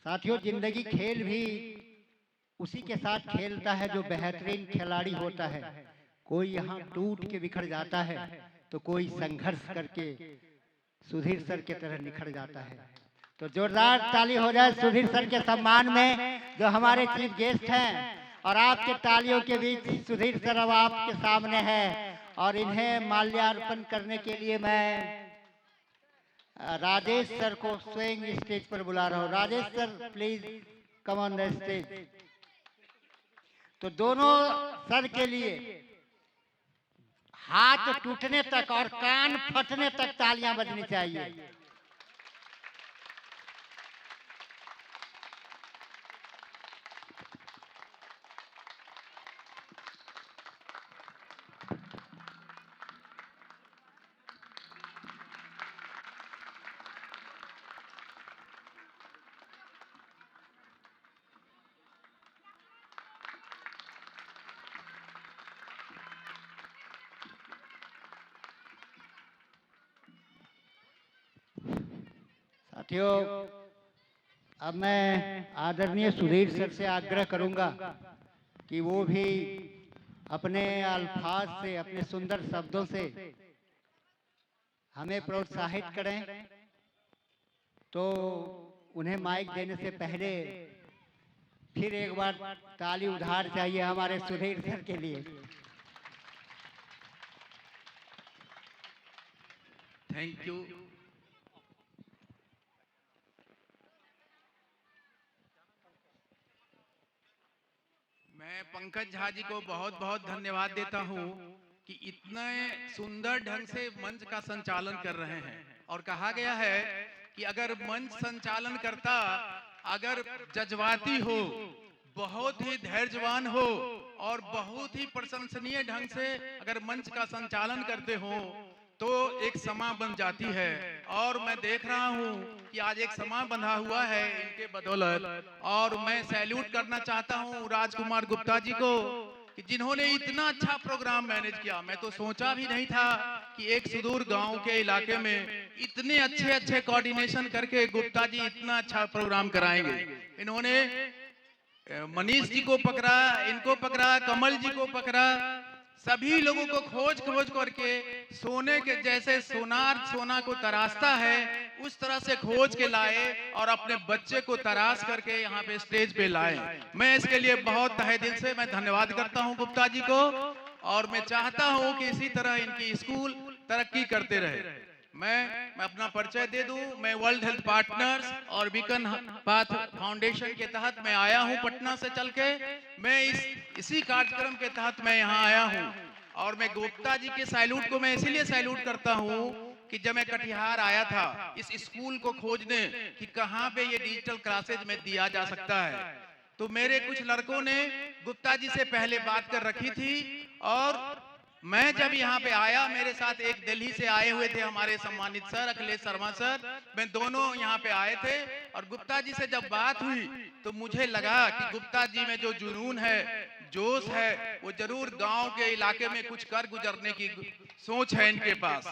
साथियों, जिंदगी खेल भी उसी के साथ खेलता है जो बेहतरीन खिलाड़ी होता है। कोई यहाँ टूट के बिखर जाता है तो कोई संघर्ष करके सुधीर सर की तरह निखर जाता है। तो जोरदार ताली हो जाए सुधीर सर के सम्मान में, जो हमारे चीफ गेस्ट हैं। और आपके तालियों के बीच सुधीर सर अब आपके सामने है और इन्हें माल्यार्पण करने के लिए मैं राजेश सर को स्वयं स्टेज पर बुला रहा हूँ। Rajesh sir, please come on the stage. तो दोनों सर के लिए हाथ टूटने तक और कान फटने तक तालियां बजनी चाहिए। साथियों, अब मैं आदरणीय सुधीर सर से आग्रह करूंगा कि वो भी अपने अल्फाज से, अपने सुंदर शब्दों से हमें प्रोत्साहित करें। तो उन्हें माइक देने से पहले फिर एक बार ताली उधार चाहिए हमारे सुधीर सर के लिए। Thank you. मैं पंकज झा जी को बहुत बहुत धन्यवाद देता हूं कि इतने सुंदर ढंग से मंच का संचालन कर रहे हैं। और कहा गया है कि अगर मंच संचालन करता अगर जज्बाती हो, बहुत ही धैर्यवान हो और बहुत ही प्रशंसनीय ढंग से अगर मंच का संचालन करते हो तो एक समा बन जाती है। और मैं देख रहा हूं कि आज एक समा बंधा हुआ है इनके बदौलत। और मैं सैल्यूट करना चाहता हूं राजकुमार गुप्ता जी को कि जिन्होंने इतना अच्छा प्रोग्राम मैनेज किया। मैं तो सोचा भी नहीं था कि एक सुदूर गांव के इलाके में इतने अच्छे अच्छे कोऑर्डिनेशन करके गुप्ता जी इतना अच्छा प्रोग्राम कराएंगे। इन्होंने मनीष जी को पकड़ा, इनको पकड़ा, कमल जी को पकड़ा, सभी लोगों को खोज खोज करके सोने के जैसे सोना को तराशता है उस तरह से खोज के लाए और अपने बच्चे को तराश करके यहाँ पे स्टेज पे लाए। मैं इसके लिए बहुत तहे दिल से मैं धन्यवाद करता हूँ गुप्ता जी को। और मैं चाहता हूँ कि इसी तरह इनकी स्कूल तरक्की करते रहे। मैं अपना परिचय दे दूं। मैं वर्ल्ड हेल्थ पार्टनर्स और बीकन पाथ फाउंडेशन के तहत मैं आया हूं पटना से चल के। मैं इसी कार्यक्रम के तहत मैं यहां आया हूं। और मैं गुप्ता जी के सैल्यूट को मैं इसीलिए सैल्यूट करता हूं कि जब मैं कटिहार आया था इस स्कूल को खोजने कि कहां पे ये डिजिटल क्लासेज में दिया जा सकता है, तो मेरे कुछ लड़कों ने गुप्ता जी से पहले बात कर रखी थी। और मैं जब यहाँ पे आया, मेरे साथ एक दिल्ली से आए हुए थे हमारे सम्मानित सर अखिलेश शर्मा सर, मैं दोनों यहाँ पे आए थे। और गुप्ता जी से जब बात हुई तो मुझे लगा कि गुप्ता जी में जो जुनून है, जोश है, वो जरूर गांव के इलाके में कुछ कर गुजरने की सोच है इनके पास।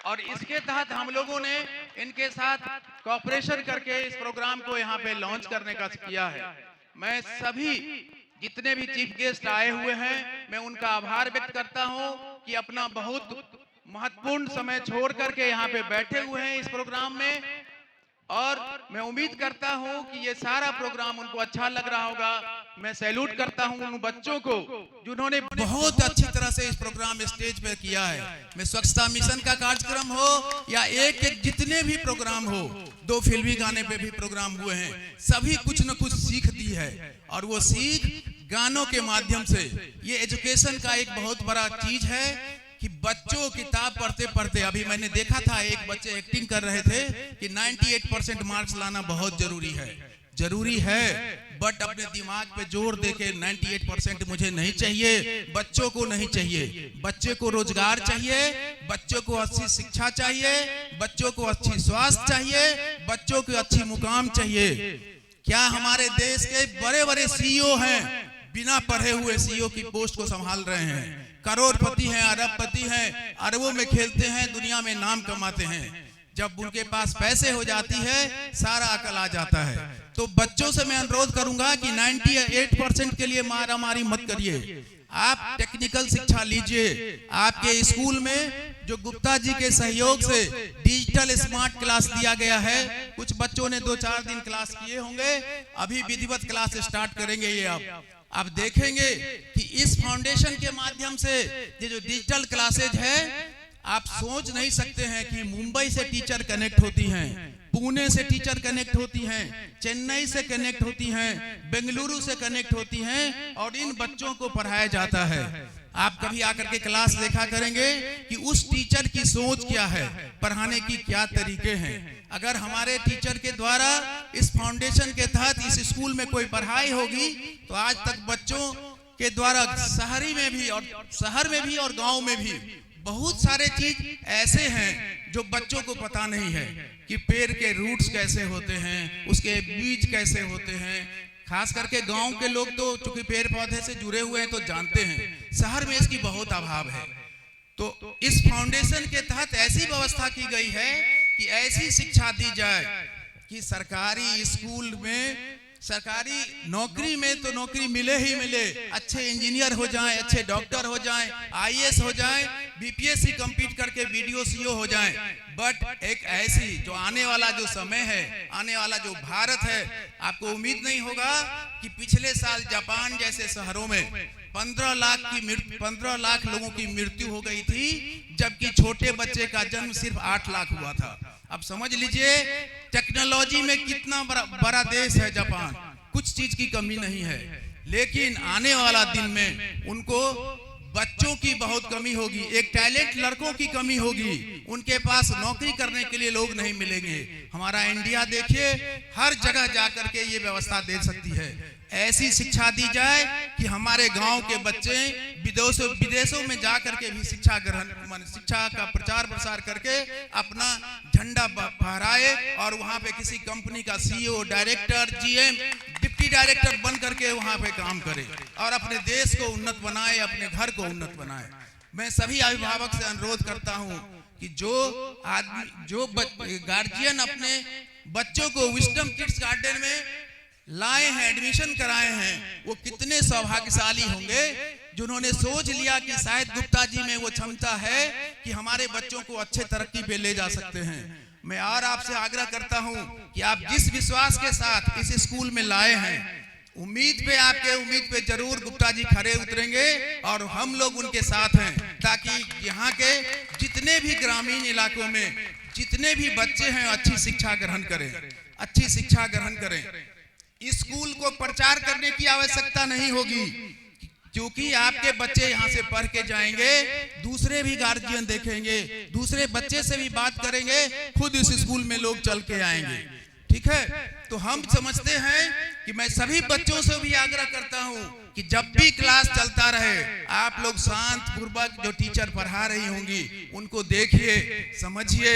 और इसके तहत हम लोगों ने इनके साथ कोऑपरेशन करके इस प्रोग्राम को यहाँ पे लॉन्च करने का किया है। मैं सभी जितने भी चीफ गेस्ट आए हुए हैं मैं उनका आभार व्यक्त करता हूं कि अपना बहुत महत्वपूर्ण समय छोड़ करके यहाँ पे बैठे हुए हैं इस प्रोग्राम में। और मैं उम्मीद करता हूं कि ये सारा प्रोग्राम उनको अच्छा लग रहा होगा। मैं सैल्यूट करता हूं उन बच्चों को जिन्होंने बहुत अच्छी तरह से इस प्रोग्राम स्टेज पे किया है। मैं स्वच्छता मिशन का कार्यक्रम हो या एक जितने भी प्रोग्राम हो, 2 फिल्मी गाने पे भी प्रोग्राम हुए हैं, सभी कुछ न कुछ सीख दी है। और वो सीख गानों के माध्यम से, ये एजुकेशन का एक बहुत बड़ा चीज है कि बच्चों किताब पढ़ते पढ़ते, अभी मैंने देखा था एक बच्चे एक्टिंग कर रहे थे कि 98% मार्क्स लाना बहुत जरूरी है, बट अपने दिमाग पे जोर देके 98% मुझे नहीं चाहिए, बच्चों को नहीं चाहिए। बच्चे को रोजगार चाहिए, बच्चों को अच्छी शिक्षा चाहिए, बच्चों को अच्छी स्वास्थ्य चाहिए, बच्चों को अच्छी मुकाम चाहिए। क्या हमारे देश के बड़े बड़े सीईओ हैं, बिना पढ़े हुए सीईओ की पोस्ट को संभाल रहे हैं, करोड़पति हैं, अरबपति हैं, अरबों में खेलते हैं, दुनिया में नाम कमाते हैं। जब उनके पास पैसे हो जाती है सारा अकल आ जाता है। तो बच्चों से मैं अनुरोध करूंगा कि 98% के लिए मारामारी मत करिए। आप टेक्निकल शिक्षा लीजिए। आपके स्कूल में जो गुप्ता जी के सहयोग से डिजिटल स्मार्ट क्लास दिया गया है, कुछ बच्चों ने 2-4 दिन क्लास किए होंगे, अभी विधिवत क्लास स्टार्ट करेंगे। ये आप देखेंगे कि इस फाउंडेशन के माध्यम से ये जो डिजिटल क्लासेज है, आप सोच नहीं सकते हैं कि मुंबई से टीचर कनेक्ट होती हैं, पुणे से टीचर कनेक्ट होती हैं, चेन्नई से कनेक्ट होती हैं, बेंगलुरु से कनेक्ट होती हैं और इन बच्चों को पढ़ाया जाता है। आप कभी आकर के क्लास देखा करेंगे कि उस टीचर की सोच क्या है, पढ़ाने की क्या तरीके हैं। अगर हमारे टीचर के द्वारा इस फाउंडेशन के तहत इस स्कूल में कोई पढ़ाई होगी तो आज तक बच्चों के द्वारा शहर में भी और गांव में भी बहुत सारे चीज ऐसे हैं जो बच्चों को पता नहीं है कि पेड़ के रूट्स कैसे होते हैं, उसके बीज कैसे होते हैं। खास करके गांव के लोग तो चूंकि पेड़ पौधे से जुड़े हुए हैं तो जानते हैं, शहर में इसकी बहुत अभाव है। तो इस फाउंडेशन के तहत ऐसी व्यवस्था की गई है कि ऐसी शिक्षा दी जाए कि सरकारी स्कूल में, सरकारी नौकरी में तो नौकरी मिले ही मिले, अच्छे इंजीनियर हो जाएं, अच्छे डॉक्टर हो जाएं, आईएएस हो जाएं, बीपीएससी कंप्लीट करके वीडियो सीओ हो जाएं। बट एक ऐसी जो आने वाला जो समय है, आने वाला जो भारत है, आपको उम्मीद नहीं होगा कि पिछले साल जापान जैसे शहरों में 15 लाख लोगों की मृत्यु हो गई थी, जबकि छोटे बच्चे का जन्म सिर्फ 8 लाख हुआ था। अब समझ लीजिए टेक्नोलॉजी में कितना बड़ा देश है जापान, कुछ चीज की कमी नहीं है। लेकिन आने वाला दिन में उनको बच्चों की बहुत कमी होगी, एक टैलेंट लड़कों की कमी होगी, उनके पास नौकरी करने के लिए लोग नहीं मिलेंगे। हमारा इंडिया देखिए हर जगह जाकर के ये व्यवस्था दे सकती है। ऐसी शिक्षा दी जाए कि हमारे गांव के बच्चे विदेशों में जाकर के भी शिक्षा का प्रचार प्रसार करके अपना झंडा फहराए और वहां पे किसी कंपनी का CEO, director, GM, deputy director बन करके वहां पे काम करे और अपने देश को उन्नत बनाए, अपने घर को उन्नत बनाए। मैं सभी अभिभावक से अनुरोध करता हूं कि जो गार्जियन अपने बच्चों को विजडम किड्स गार्डन में लाए हैं, एडमिशन कराए हैं, वो कितने सौभाग्यशाली होंगे जिन्होंने सोच लिया कि शायद गुप्ता जी में वो क्षमता है कि हमारे बच्चों को अच्छे तरक्की पे ले जा सकते हैं। मैं और आपसे आग्रह करता हूं कि आप जिस विश्वास के साथ इस स्कूल में लाए हैं, उम्मीद पे जरूर गुप्ता जी खरे उतरेंगे और हम लोग उनके साथ हैं, ताकि यहाँ के जितने भी ग्रामीण इलाकों में जितने भी बच्चे हैं अच्छी शिक्षा ग्रहण करें। स्कूल को प्रचार करने की आवश्यकता नहीं होगी, क्योंकि आपके बच्चे यहाँ से पढ़ के जाएंगे, दूसरे भी गार्जियन देखेंगे, दूसरे बच्चे से भी बात करेंगे, खुद इस स्कूल में लोग चल के आएंगे। ठीक है, तो हम समझते हैं कि मैं सभी बच्चों से भी आग्रह करता हूँ कि जब भी क्लास चलता रहे, आप लोग शांत पूर्वक जो टीचर पढ़ा रही होंगी उनको देखिए, समझिए।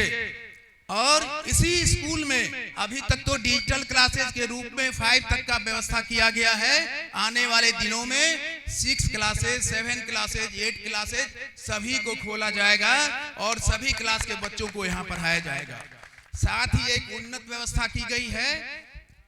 और इसी स्कूल में अभी तक तो डिजिटल क्लासेज के रूप में 5 तक का व्यवस्था किया गया है। आने वाले दिनों में 6 क्लासेज, 7 क्लासेज, 8 क्लासेज सभी को खोला जाएगा और सभी क्लास के बच्चों को यहाँ पढ़ाया जाएगा। साथ ही एक उन्नत व्यवस्था की गई है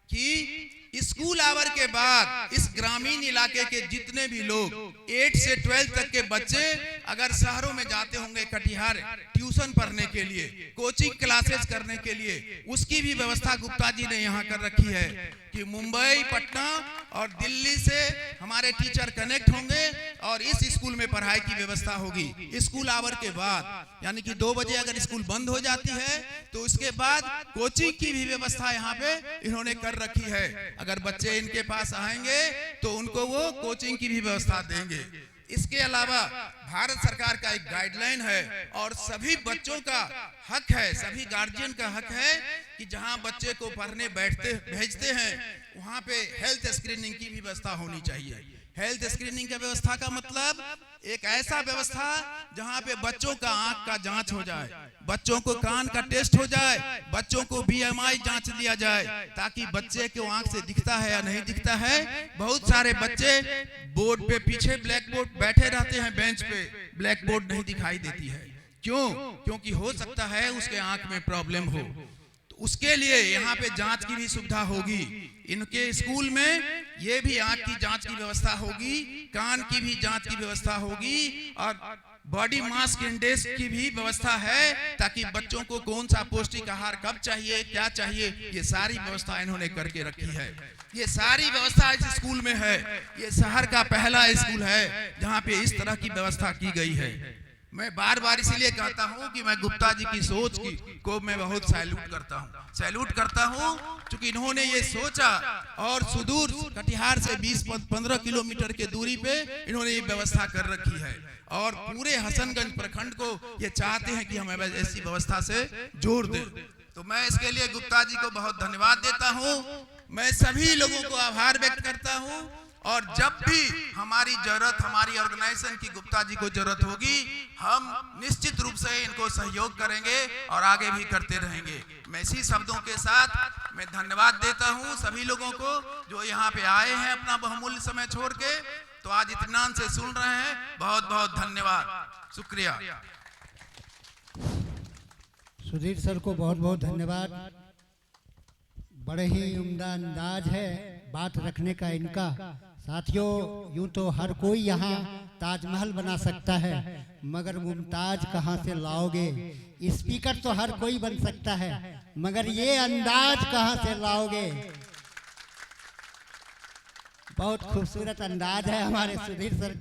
कि स्कूल आवर के बाद इस ग्रामीण इलाके के जितने भी लोग 8 से 12 तक के बच्चे अगर शहरों में जाते होंगे कटिहार ट्यूशन पढ़ने के लिए, कोचिंग क्लासेस करने के लिए, उसकी भी व्यवस्था गुप्ता जी ने यहाँ कर रखी है कि मुंबई, पटना और दिल्ली से हमारे टीचर कनेक्ट होंगे और इस स्कूल में पढ़ाई की व्यवस्था होगी। स्कूल आवर के बाद यानी कि 2 बजे अगर स्कूल बंद हो जाती है तो उसके बाद कोचिंग की भी व्यवस्था यहाँ पे इन्होंने कर रखी है। अगर बच्चे इनके पास आएंगे तो उनको वो कोचिंग की भी व्यवस्था देंगे। इसके अलावा भारत सरकार का एक गाइडलाइन है और सभी बच्चों का हक है, सभी गार्जियन का हक है कि जहां बच्चे को पढ़ने भेजते हैं वहां पे हेल्थ स्क्रीनिंग की भी व्यवस्था होनी चाहिए। हेल्थ स्क्रीनिंग की व्यवस्था का मतलब एक ऐसा व्यवस्था जहां पे बच्चों का आंख का जांच हो जाए, बच्चों को कान का टेस्ट हो जाए, बच्चों को बीएमआई जांच लिया जाए, ताकि बच्चे को आंख से दिखता है या नहीं दिखता है। बहुत सारे बच्चे बोर्ड पे पीछे ब्लैक बोर्ड बैठे रहते हैं, बेंच पे ब्लैक बोर्ड नहीं दिखाई देती है। क्यों? क्योंकि हो सकता है उसके आंख में प्रॉब्लम हो। तो उसके लिए यहाँ पे जांच की भी सुविधा होगी। इनके स्कूल में ये भी आंख की जांच की व्यवस्था होगी, कान की भी जांच की व्यवस्था होगी और बॉडी मास इंडेक्स की भी व्यवस्था है, ताकि बच्चों को कौन सा पौष्टिक आहार कब चाहिए, क्या चाहिए, ये सारी व्यवस्था इन्होंने करके रखी है। ये सारी व्यवस्था इस स्कूल में है। ये शहर का पहला स्कूल है जहाँ पे इस तरह की व्यवस्था की गई है। मैं बार बार इसीलिए कहता हूँ कि मैं गुप्ता जी की सोच को मैं बहुत सैल्यूट करता हूँ, क्योंकि इन्होंने ये सोचा और सुदूर कटिहार से 20-15 किलोमीटर के दूरी पे इन्होंने ये व्यवस्था कर रखी है और पूरे हसनगंज प्रखंड को ये चाहते हैं कि हम ऐसी व्यवस्था से जोड़ दें। तो मैं इसके लिए गुप्ता जी को बहुत धन्यवाद देता हूँ। मैं सभी लोगों को आभार व्यक्त करता हूँ और जब भी हमारी जरूरत, हमारी ऑर्गेनाइजेशन की गुप्ता जी को जरूरत होगी, हम निश्चित रूप से इनको सहयोग करेंगे और आगे भी करते रहेंगे। मैं इसी शब्दों के साथ मैं धन्यवाद देता हूं सभी लोगों को जो यहाँ पे आए हैं अपना बहुमूल्य समय छोड़ के, तो आज इत्मीनान से सुन रहे हैं। बहुत बहुत धन्यवाद, शुक्रिया। सुधीर सर को बहुत बहुत धन्यवाद। बड़े ही उम्दा अंदाज है बात रखने का इनका। साथियों, यूं तो हर कोई यहाँ ताजमहल बना सकता है, मगर मुमताज कहाँ से लाओगे? स्पीकर तो हर कोई बन सकता है, मगर ये अंदाज कहाँ से लाओगे? बहुत खूबसूरत अंदाज है हमारे सुधीर सर